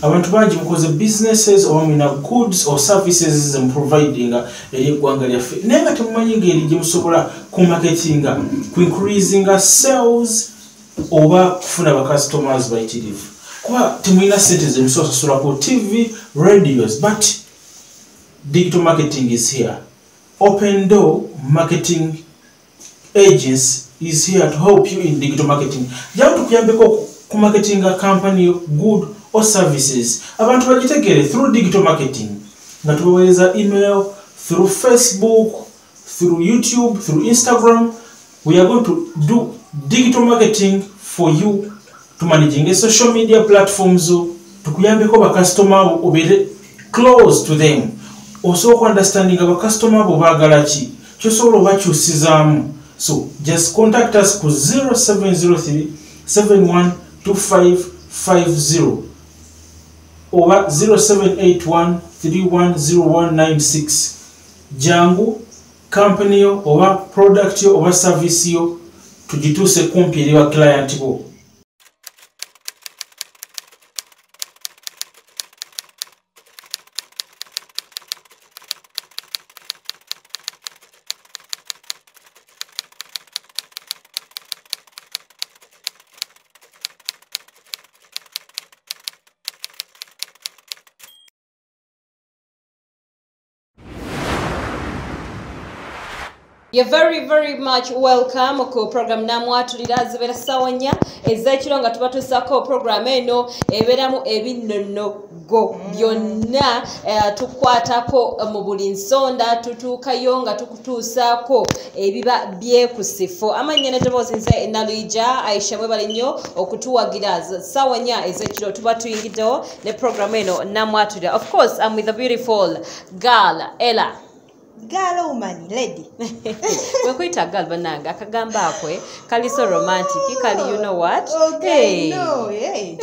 abantu bangi mukoze businesses or goods or services providing eri eggwanga lyaffe naye nga temumanyi ngeri gye musobola ku marketing ku increasing sales oba kufuna ba customers bayitirivu kuba temulina sente ze musasula ku TV radios but digital marketing is here. Open Door Marketing Agents is here to help you in digital marketing. Jamu tukuyambeko ku marketing a company good or services. Abantu bagitegere through digital marketing. Nga tubaweereza email, through Facebook, through YouTube, through Instagram. We are going to do digital marketing for you to managing social media platforms. Tukuyambeko ba customer obere close to them. Also understanding our customer bobagala ki kyosobola obakyusizamu. So just contact us ku 0703 712550 or 0781 310196. Jangu company yo oba product yo oba service yo tugituuse kumpi eri wa client bo. You're very much welcome ku program Namwatulira zibera sawanya ezekiro nga tubatusako program eno eberamu ebinnono go byonna tukwatako mu buli nsonda tutuukayo nga tukutuusako ebiba byekusifu amanya nedoboozi nze Naluija Aisha mwebale nnyo okutuwagira sawanya ezekiro tuba tuyingiddewo ne program eno Namwatulira. Of course I'm with the beautiful girl Ella. Girl woman lady. We kuita girl bananga akagamba akwe kali so romantic kali you know what? Okay, no, hey.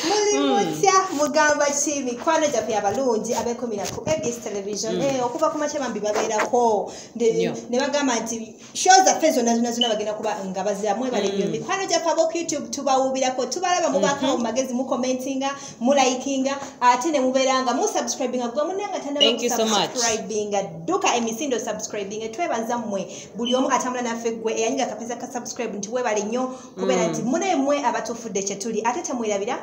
Mulimutya mugamba chimi kwana japya balungi abekomira ku ABS television okuva ku mache bambi babeerako ne bagamba nti shows za fezo nazuna bagenda kuba ngabazira mwe bale byo kwana japya bo YouTube tubawubirako tubalaba mubaka mu magezi mu commentinga mu likinga ate ne muberanga mu subscribinga gwa munanga tanda thank you so much duka emisindo subscribing etwebanza mmwe buli omu atambula naffe gwe eyanyiga kapesa ka subscribe nti webale nnyo kubera nti mune mmwe abatufudde kye tuli ate temwirabira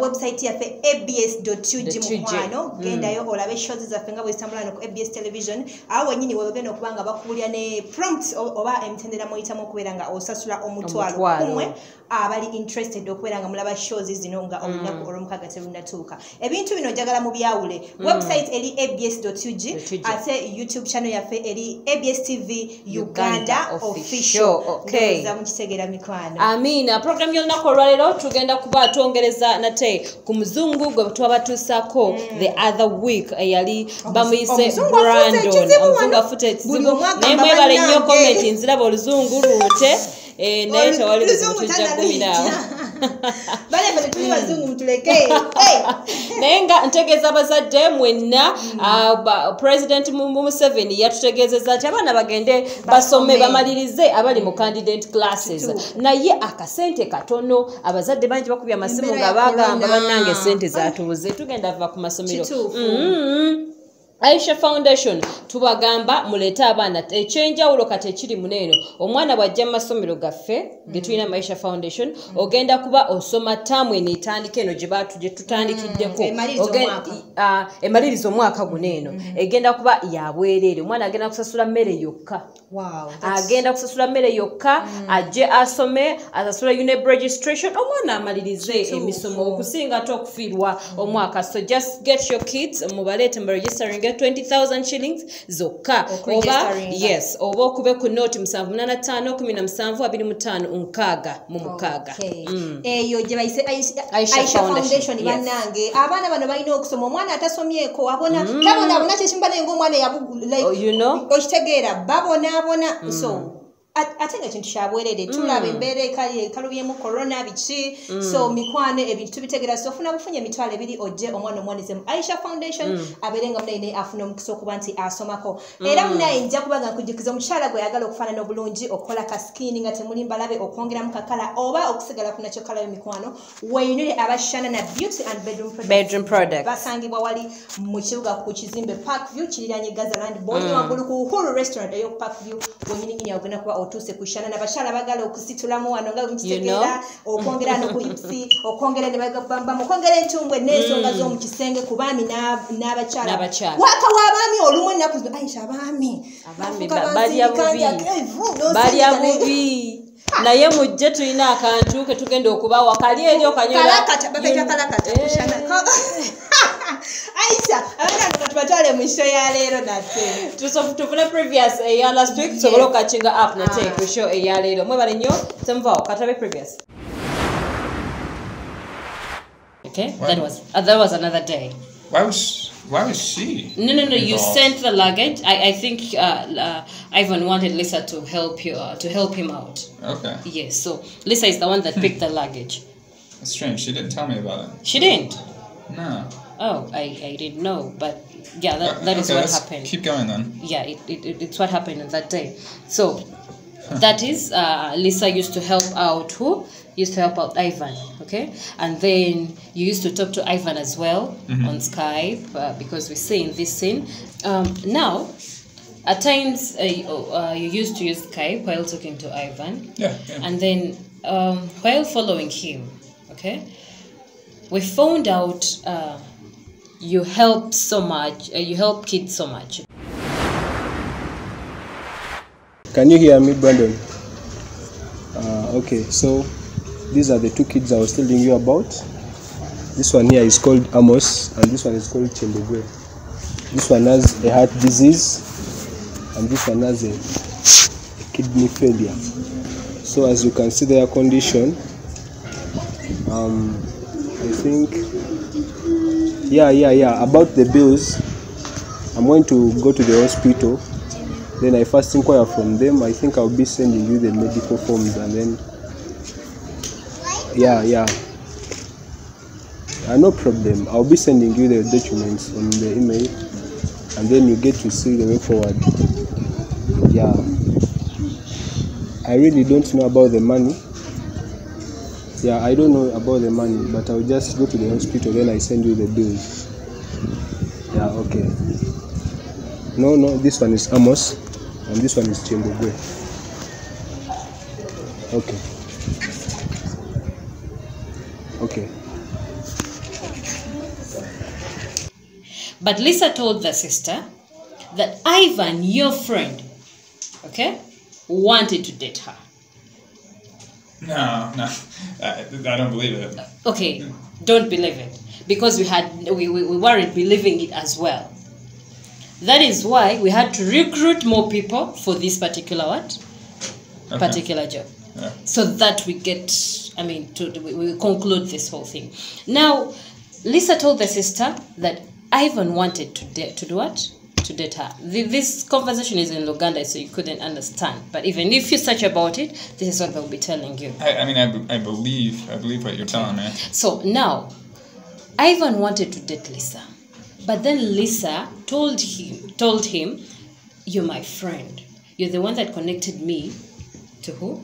website yaffe abs.ug gendayo olabe shows zaffe nga bwe zitambula no ku ABS television awo wenyini webagenda okubanga bakubulya ne prompt oba emitendera muyitamu okubeera nga osasula omutwalo kumwe abali interested okubeera nga mulaba shows zino nga olunaku olw'omukaga terunnatuuka ebintu bino njagala mu byawule website eri abs.ug ate YouTube channel yaffe eri ABS TV Uganda official. Okay. Za mukitegera mikwano. Amina. Program y'olunaku olwaleero tugenda kuba twongereza nate ku Muzungu gwe twabatuusako the other week yali bamuyise Brandon. Omuzungu afute ekizibu. Naye mwebale nnyo comment nziraba oluzungu luute. Naye tewali buzibu tujja kumirawo. Bale bale tuli bazungu mutuleke. Naye nga ntegeeza abazadde mwenna President Museveni yatutegeezezza nti abaana bagende basome bamalirize abali mu candidate classes. Naye akasente katono abazadde bangi bakubya amasimu nga bagamba bannange sente zatubuze tugenda va ku masomero. Aisha Foundation tubagamba muleta abaana ekyenjawulo kati ekiri muneeno omwana bwajja mu masomero gaffe getulina Aisha Foundation ogenda kuba osoma tamu eno etandika eno gye tutandikiddeko emaliriza omwaka guneeno egenda kuba yabwereere omwana agenda kusasula mmere yokka agenda kusasula mmere yokka ajje asome asasula UNEB registration omwana amalirize emisomo okusinga ate okufiirwa omwaka so just get your kids mubaleete mu registering 20,000 shillings zokka oba yes oba okube ku note 7852725 eyo gye bayise Aisha Foundation bannange abaana bano balina okusoma omwana atasomyeko abona kyekimba nenga omwana okitegeera babona so ate nga kintu kyabwerere tulaba embeera ekalubyemu corona biki so mikwano ebintu tubitegera so ofuna bufunye emitwalo ebiri ojje omwana omwanize Aisha Foundation abeere nga munaine afuna omukisa okuba nti asomako era munaye nja kubanga nkujukiza omukyala gwe yagala okufaanana obulungi okukola ka skin nga temuli mbalabe okwongeramu kakala oba okusigala ku nakyo kala y'emikwano weyinire abashana na beauty and bedroom products basangibwa wali mu kibuga ku kizimbe Parkview kiriranye Gazaland Boy waggulu ku Uhuru restaurant eyo Parkview wenyini ogenda kuba otuse kushana na bashala bagala okusitulamu wano nga mukitegera okwongera no ku hipsi okwongera ne bagamba okwongera entumbwe n'ensonga zo mu kisenge ku baami n'abakyala waka w'abaami olumwe nnaku Aisha abaami bali abubi naye mujje tulina akantu ke tugenda okubawa kali eryo kanyola kalakata kushana Aisha abana tubatwale mu show ya lero nate tufuna previous ya last week so bolo kachinga up na take ku show ya lero mwe bali nyo temva katabe previous okay that was another day. Why was she? No. You sent the luggage. I think Ivan wanted Lisa to help you to help him out. Okay. Yes. So Lisa is the one that picked the luggage. That's strange. She didn't tell me about it. She didn't. No. Oh, I didn't know, but yeah, that is what happened. Keep going then. Yeah, it's what happened on that day. So that is Lisa used to help out who? Used to help out Ivan, okay? And then you used to talk to Ivan as well on Skype because we see in this scene. Now, at times you used to use Skype while talking to Ivan. Yeah. And then while following him, okay, we found out you help so much. You help kids so much. Can you hear me, Brandon? Okay, so these are the two kids I was telling you about. This one here is called Amos, and this one is called Chembegwe. This one has a heart disease, and this one has a kidney failure. So as you can see their condition, I think, yeah, about the bills, I'm going to go to the hospital. Then I first inquire from them. I think I'll be sending you the medical forms, and then yeah, no problem. I'll be sending you the documents on the email, and then you get to see the way forward. Yeah, I really don't know about the money. Yeah, I don't know about the money, but I'll just go to the hospital, then I send you the bills. Yeah, okay. No, this one is Amos, and this one is Chembogwe. Okay. But Lisa told the sister that Ivan, your friend, okay, wanted to date her. No, I don't believe it. Okay, don't believe it, because we weren't believing it as well. That is why we had to recruit more people for this particular particular job, so that we get, we conclude this whole thing. Now, Lisa told the sister that Ivan wanted to do what? To date her. This conversation is in Luganda, so you couldn't understand. But even if you search about it, this is what they'll be telling you. I believe what you're telling me. So now, Ivan wanted to date Lisa, but then Lisa told him, "You're my friend. You're the one that connected me to who?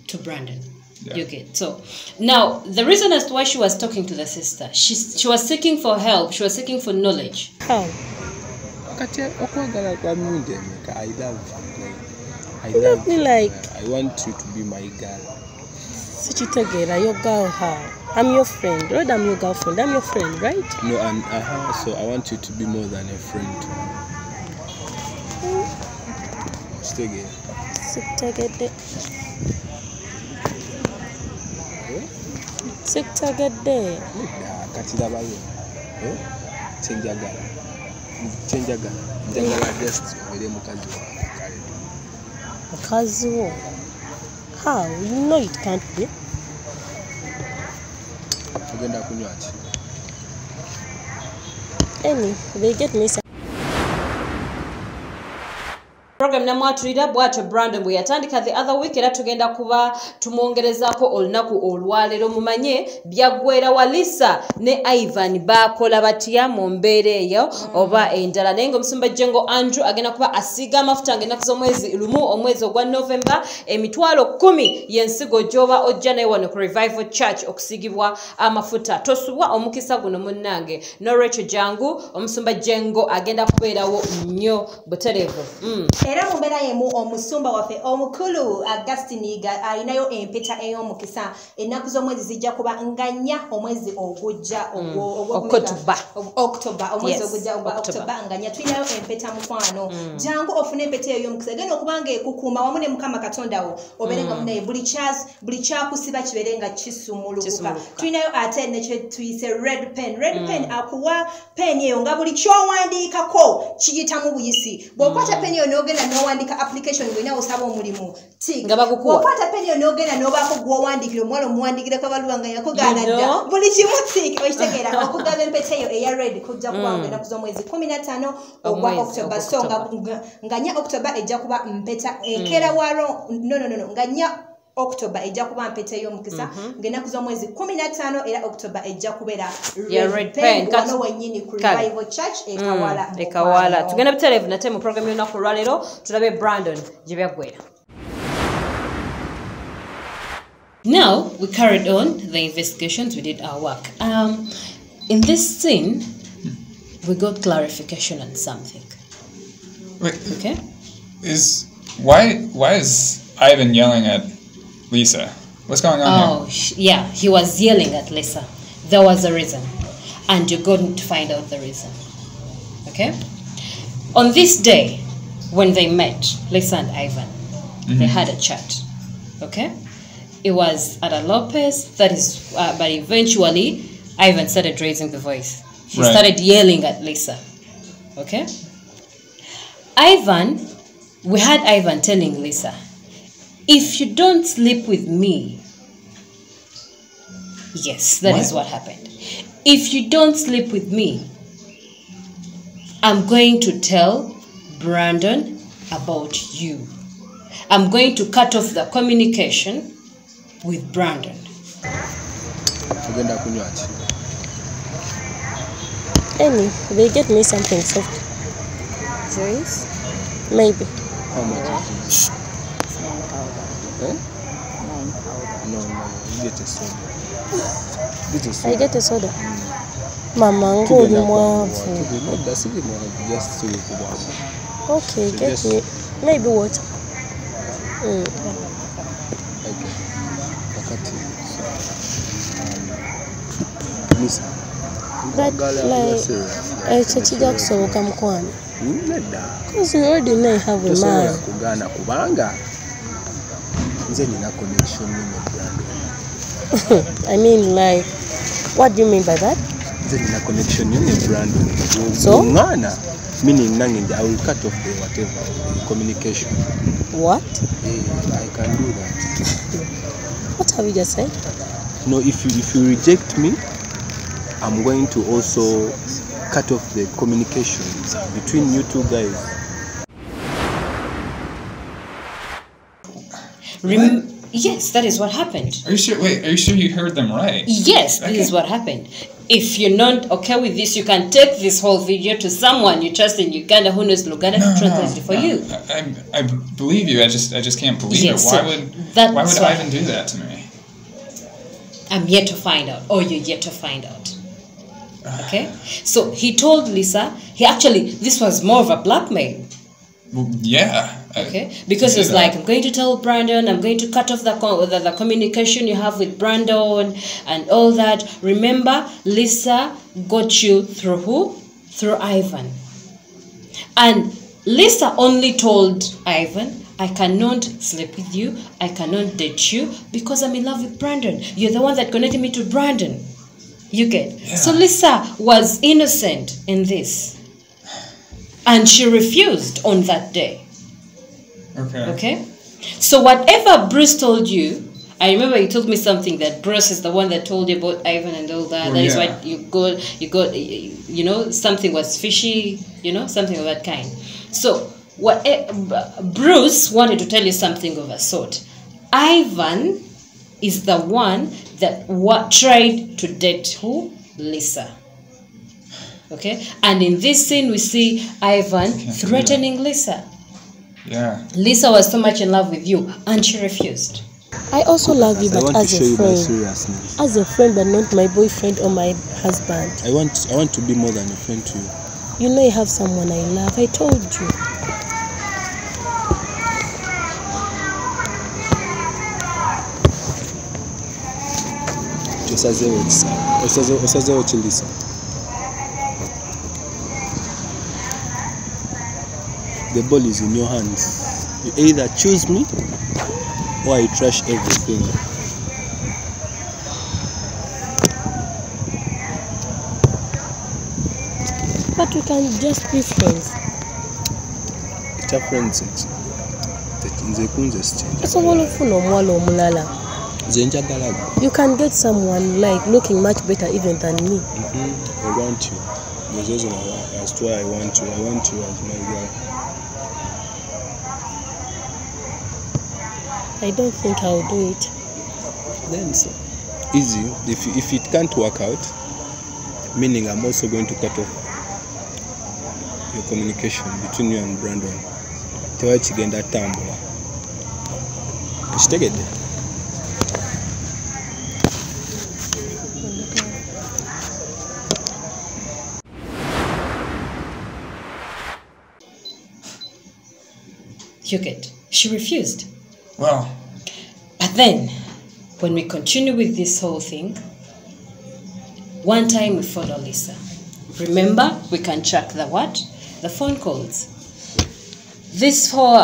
To Brandon." Yeah. You get. So now the reason as to why she was talking to the sister, she was seeking for help. She was seeking for knowledge. How? I love me like I want you to be my girl. Sichitagera, your girl. How? I'm your friend, right? I'm your girlfriend. I'm your friend, right? No, and so I want you to be more than a friend. Sichitagera. Sichitagera. Kachirabayo. Chenjagala. Njagala just obere mukazi wange. Mukazi wo? How? You know it can't be. Ogenda kunywa ki? They get me. program Namwatulira bwatyo Brandon bwe yatandika the other week era tugenda kuba tumwongerezaako olunaku olwaleero mumanye byaggwera Walisa ne Ivan bakola batya mu mbeera eyo oba endala naye ng'omusumba Jengo Andrew agenda kuba asiiga amafuta ng'ennaku z'omwezi lumu omwezi ogwa November emitwalo 10 y'ensigo gy'oba ojja naye wano ku Revival Church okusiigibwa amafuta tosubwa omukisa guno munnange Norwich Jangu omusumba Jengo agenda kubeerawo nnyo butereevu era mu mbeera yemu omusumba waffe omukulu Augustine alinayo empeta ey'omukisa ennaku z'omwezi zijja kuba nga 4 omwezi ogujja October omwezi ogujja October nga 4 tulinayo empeta mukwano jangu ofune empeta ey'omukisa genda okubanga ekukuuma wamu ne Mukama Katonda wo obeere nga munaye buli kyakusiba kibeere nga kisumulukuka tulinayo ate nekye tuyise red pen akuwa pen eyo nga buli kyowandiikako kiyitamu buyisi bw'okwata pen eyo n'ogenda n'owandiika application ng'olina osaba omulimu bw'okwata pen eyo n'ogenda n'obaako gw'owandiikira omuwala omuwandiikirako abaluwa nga yakugaana dda buli kimu tiiki okitegeera okugaba empeta eyo eya red kujja kuba nga ennaku z'omwezi 15 ogwa October so nga 4 October ejja kuba mpeta ekera waro nga 4 October ejja kuba mpeta ey'omukisa ng'ennaku z'omwezi 15 era October ejja kubeera red pen wano wennyini ku Revival Church ekawala tugenda butereevu nate mu program y'olunaku olwaleero tulabe Brandon gye byaggwera. Now we carried on the investigations, we did our work. In this scene we got clarification on something. Wait, okay? Why is Ivan yelling at Lisa? What's going on here? Yeah, he was yelling at Lisa. There was a reason. And you're going to find out the reason. Okay? On this day, when they met, Lisa and Ivan, they had a chat. Okay? It was at a low pace, that is, but eventually, Ivan started raising the voice. He started yelling at Lisa. Okay? We had Ivan telling Lisa, if you don't sleep with me, yes, that is what happened. If you don't sleep with me, I'm going to tell Brandon about you. I'm going to cut off the communication with Brandon. Annie, they get me something soft. Juice? Maybe. How much is it? 9 powder. No, you get a soda. I get a soda. Mama, go to more. Just okay, so get me. Maybe water. Listen. But like, I check up so come on. Because you already know I have a man. I mean, like, what do you mean by that? So? Meaning, I will cut off the whatever communication. What? Yeah, I can do that. What have you just said? No, if you reject me, I'm going to also cut off the communications between you two guys. Yes, that is what happened. Are you sure? Wait, are you sure you heard them right? Yes, this is what happened. If you're not okay with this, you can take this whole video to someone you trust in Uganda who knows Luganda to translate it for you. I believe you. I just can't believe it. Why would Ivan do that to me? I'm yet to find out, or you're yet to find out. Okay? So he told Lisa, this was more of a blackmail. Well, yeah. Okay? Because it's like, I'm going to tell Brandon, I'm going to cut off the communication you have with Brandon and all that. Remember, Lisa got you through who? Through Ivan. And Lisa only told Ivan, I cannot sleep with you, I cannot date you because I'm in love with Brandon. You're the one that connected me to Brandon. You get? Yeah. So Lisa was innocent in this. And she refused on that day. Okay? So whatever Bruce told you, I remember you told me something that Bruce is the one that told you about Ivan and all that. That is why you got, something was fishy, something of that kind. So Bruce wanted to tell you something of a sort. Ivan is the one that tried to date who? Lisa. Okay, and in this scene we see Ivan threatening Lisa. Yeah. Lisa was so much in love with you and she refused. I also love you, but as a friend. Seriousness. As a friend, but not my boyfriend or my husband. I want to be more than a friend to you. You know you have someone I love. I told you. The ball is in your hands. You either choose me or I trash everything. But we can just be friends. It's a friends. You can get someone like looking much better even than me. I want you. There's reason as to why I want you. I want you as my girl. I don't think I'll do it. Then so easy. If it can't work out, meaning I'm also going to cut off your communication between you and Brandon. Tewa chigenda tambula. Kitegedde. You get. She refused. Well. But then, when we continue with this whole thing, one time we follow Lisa. Remember, we can track the what? The phone calls. This for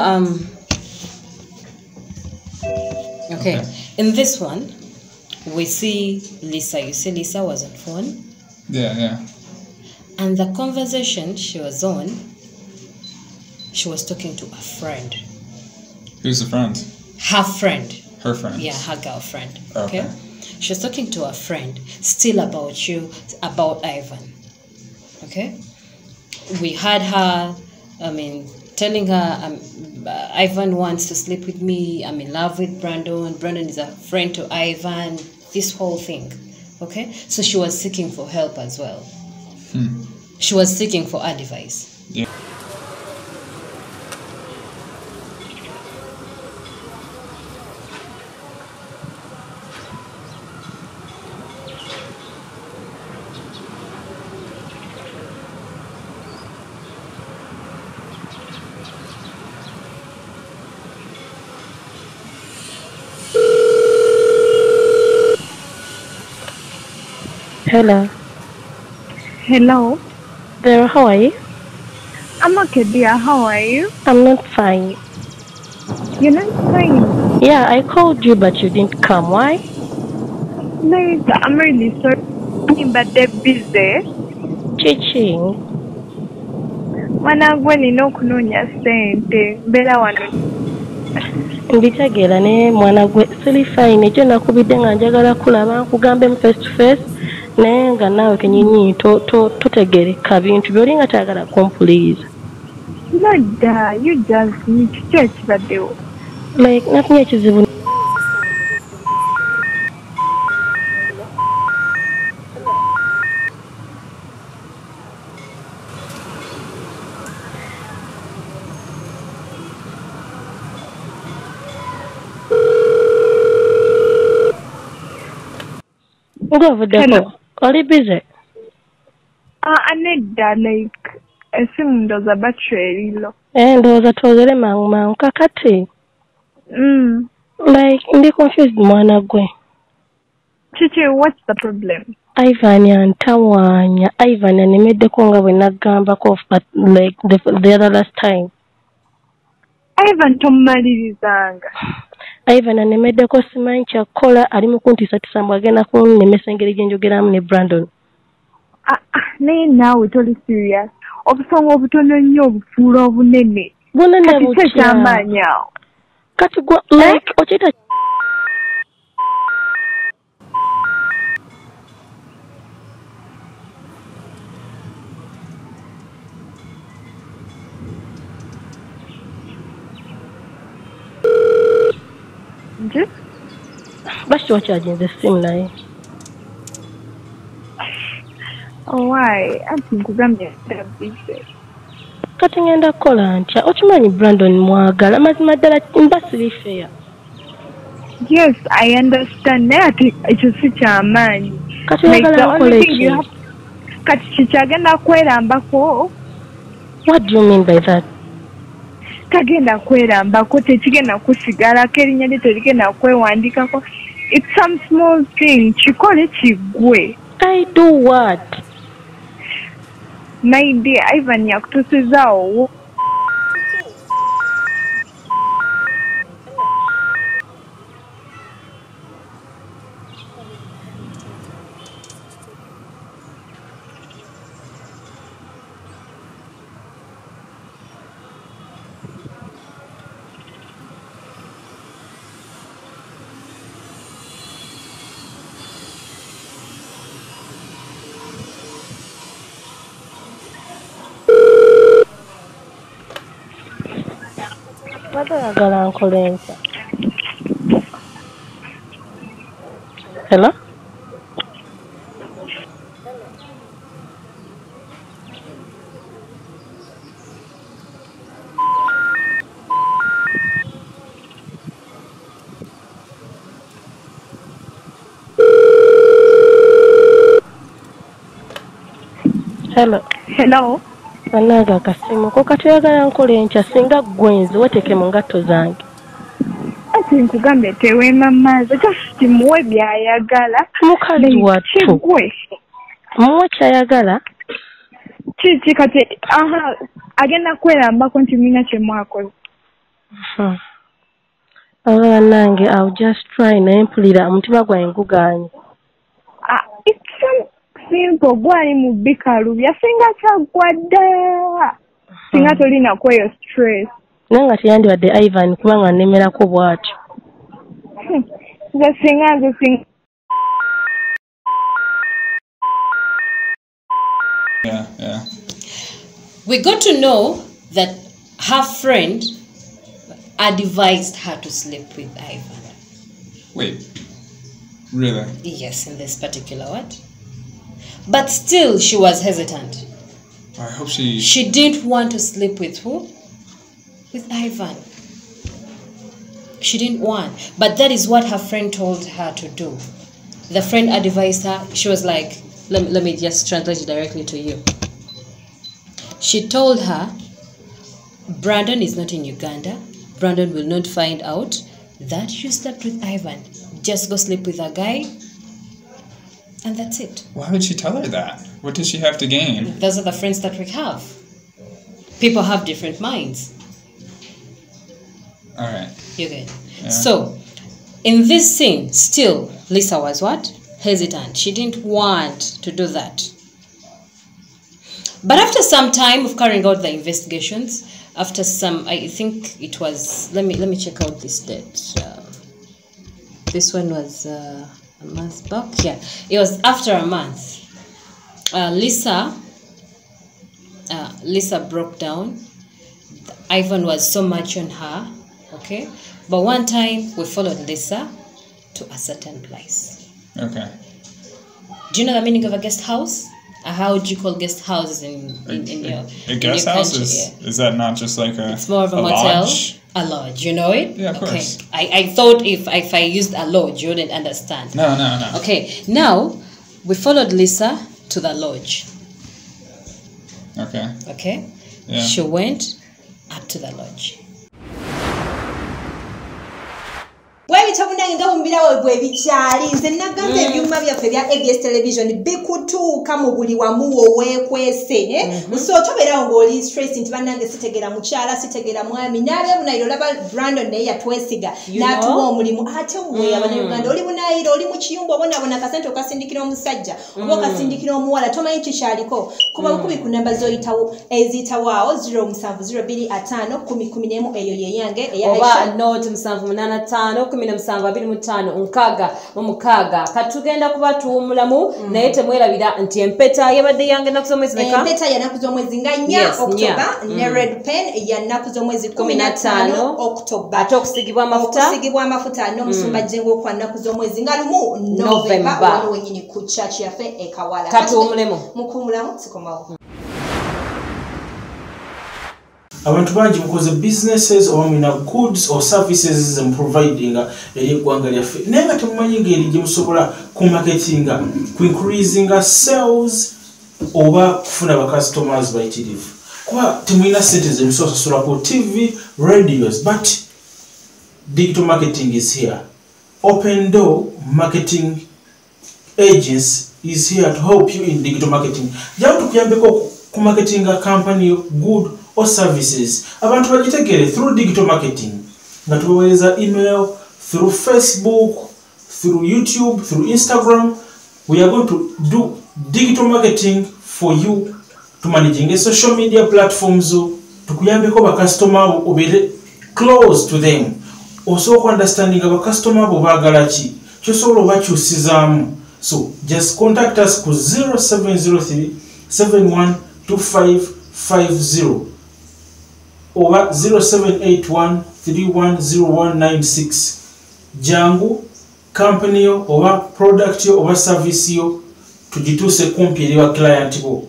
okay. In this one, we see Lisa. You see Lisa was on phone. Yeah. And the conversation she was on, she was talking to a friend. Who's the friend? Her friend. Her friend. Yeah, her girlfriend. Okay. She was talking to a friend still about you, about Ivan. Okay. We had her, telling her, Ivan wants to sleep with me. I'm in love with Brandon. Brandon is a friend to Ivan. This whole thing. Okay. So she was seeking for help as well. She was seeking for advice. Yeah. Hello. Hello. There, how are you? I'm okay, dear. How are you? I'm not fine. You're not fine? Yeah, I called you, but you didn't come. Why? No, I'm really sorry, but they're busy. Teaching. Wanagwe nina okunoonya ssente mbeera wano. Mbitegeera naye mwana gwe siri fine. Ekyo nakubidde nga njagala kulaba nkugambemu face to face naye nga naawe kenyinyi totegereka bintu by'oli nga tayagala kumpuliiza. Nedda, you just kiki ekibaddewo? Like nafunye ekizibu. Hello. Oli busy? Nedda, like esimu ndooza battery erilo. Ndowooza twogere mangu kakati. Like ndi confused mwana gwe. Kiki, what's the problem? Ivan antawaanya. Ivan anemeddeko nga bwe naggambako but like the other last time. Ivan tomumalirizanga. Ivan anemeddeko simanyi kyakukola ali mu kuntiisatiisa mbu agenda kunnemesa engeri gye njogeramu ne Brandon. Naye naawe toli serious. Obusonga obutono nnyo obufuula obunene. Bunene butya? Kati kyamaanyi awo. Kati gwa like okiyita Nje? Basi wacharging simu naye. Oh, why? Anti nkugambye busy. Kati ngenda kukola ntya? Okimanyi Brandon mwagala mazima ddala mbasiri fair. Yes, I understand. Naye ati ekyo si kyamaanyi. Kati oyagala nkole ki? Kati kikyagenda kwerambako. What do you mean by that? Tagenda kwerambako tekigenda kusigalako erinnya lye terigenda kwewandikako. It's some small thing. Kikole kigwe. I do what? My dear, Ivan yakutusizaawo. Oyagala nkole ntya? Hello? Hello. Hello. Anaga kasimu ko kati oyagala nkole ntya singa gwenzi weteeke mu ngatto zange. Ati nkugambye teweema maazi just muwe byayagala. Mukazi wattu. Muwe kyayagala. Kiki kati agenda kwerambako nti mulina kye mwakoze. Nange I'll just try naye mpulira omutima gwange ngugaanye. It's simple gwali mu bikalu byasinga kyagwadda. Singa tolina kweyo stress. Nanga tiyandibadde Ivan kubanga nnemerako bw'atyo. Nze singa. Yeah. We got to know that her friend advised her to sleep with Ivan. Wait, really? Yes, in this particular what? But still, she was hesitant. I hope she... She didn't want to sleep with who? With Ivan. She didn't want. But that is what her friend told her to do. The friend advised her. She was like, let me just translate it directly to you. She told her, Brandon is not in Uganda. Brandon will not find out that you slept with Ivan. Just go sleep with a guy. And that's it. Why would she tell her that? What does she have to gain? Those are the friends that we have. People have different minds. All right. You get it? Yeah. So, in this scene, still, Lisa was what? Hesitant. She didn't want to do that. But after some time of carrying out the investigations, after some, I think it was, let me check out this date. This one was a month back. Yeah, it was after a month. Lisa broke down. Ivan was so much on her, okay? But one time we followed Lisa to a certain place. Okay. Do you know the meaning of a guest house? How would you call guest houses in your a guest your house? Country? Is that not just like a? It's more of a motel. Lodge? A lodge, you know it? Yeah, of course. I thought if I used a lodge, you wouldn't understand. No. Okay, now we followed Lisa to the lodge. Okay. Yeah. She went up to the lodge. Bwebitobunange nga bumbirawo bwebikyali nze nagamba ebyuma byaffe bya ABS television bikutuuka mu buli wamu woweekwese so tobeerawo ng'oli stress nti bannange sitegera mukyala sitegera mwami n'ab'e Bunaayiro olaba Brandon naye yatwesiga n'atuwa omulimu ate we Abannayuganda oli Bunaayiro oli mu kiyumba obonaabona akasente okasindikira omusajja oba okasindikira omuwala tomanyi kikyaliko kuba bukubi ku namba eziyitawo awo 07025 10 11 eyo ye yange oba note 785 17 25 katugenda kuba tuwumulamu naye temwerabira nti empeta yabadde yange ennaku z'omwezi meka empeta ya nnaku z'omwezi nga 4 October ne red pen ya nnaku z'omwezi 15 October ate okusigibwa amafuta n'omusumba jengo kwa nnaku z'omwezi nga 1 November wano wenyini ku church yafe ekawala katuwumulemu mukumulamu sikomawo. Abantu bangi mukoze businesses or goods or services providing eri eggwanga lyaffe naye nga temumanyi ngeri gye musobola ku marketing ku increasing sales oba kufuna ba customers bayitirivu kuba temulina sente ze musasula ku TV radios but digital marketing is here. Open Door Marketing Agents is here to help you in digital marketing. Jamu tukuyambeko ku marketing a company good or services. Abantu bagitegere through digital marketing. Nga tubaweereza email, through Facebook, through YouTube, through Instagram. We are going to do digital marketing for you to managing social media platforms. Tukuyambeko ba customer obere close to them. Also understanding our customer bobagala ki. Kyosobola obakyusizaamu. So just contact us ku 0703 712550 or 0781 310196. Jangu company or product or service yo tujituse kumpi eri wa client bo.